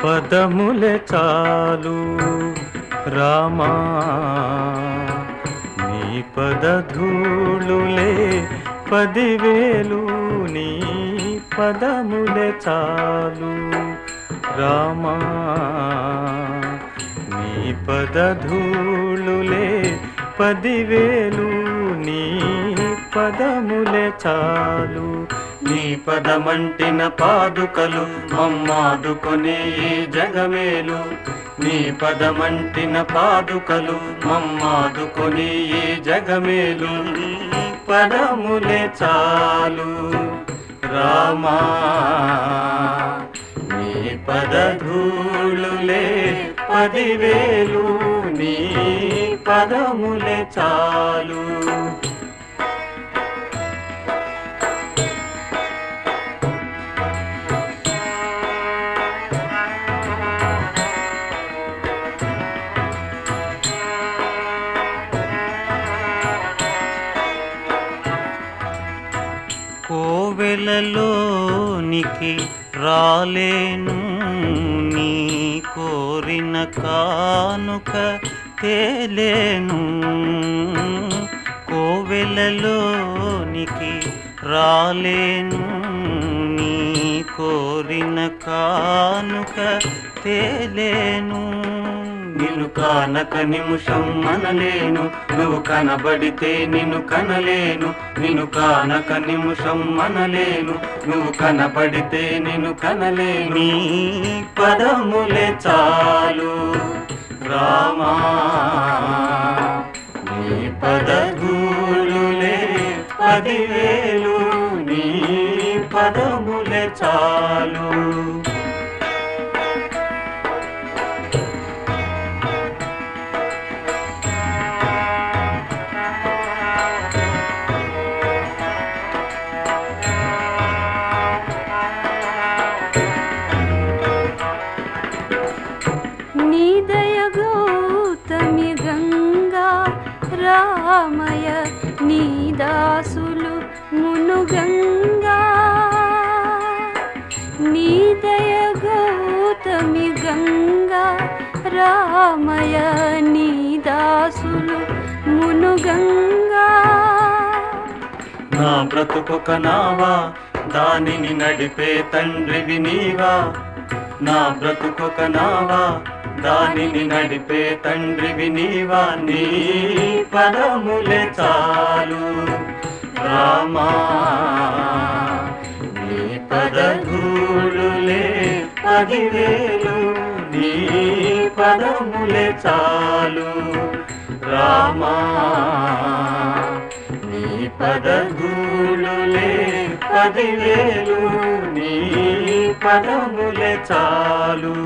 పదములే చాలు రామా నీ పదధూళులే 10,000 నీ పదములే చాలు రామా నీ పదధూళులే 10,000 నీ పదములే చాలు నీ పదమంటిన పాదుకలు మమ్మాదుకొని ఈ జగమేలు నీ పదమంటిన పాదుకలు మమ్మాదుకొని ఈ జగమేలు పదములే చాలు రామా నీ పదధూళులే 10,000 నీ పదములే చాలు కోవెలలోనికి రాలేను నీ కోరిన కానుక తేలేను కోవెలలోనికి రాలేను నీ కోరిన కానుక తేలేను నిన్ను కానక నిమిషం మనలేను నువ్వు కనబడితే నిన్ను కనలేను నిన్ను కానక నిమిషం మనలేను నువ్వు కనబడితే నిన్ను కనలేను నీ పదములే చాలు రామా నీ పదధూళులే 10,000 నీ పదములే చాలు గౌతమి గంగా రామయ నీ దాసులు మునుగంగా నీ దయ గౌతమి గంగా రామయ నీ దాసులు మునుగంగా నా బ్రతుకొక నావా దానిని నడిపే తండ్రివి నీవా నా బ్రతుకొక నావా దానిని నడిపే తండ్రివి నీవా నీ పదములే చాలు రామా నీ పదధూళులే 10,000 నీ పదములే చాలు రామా నీ పదధూళులే 10,000 నీ పదములే చాలు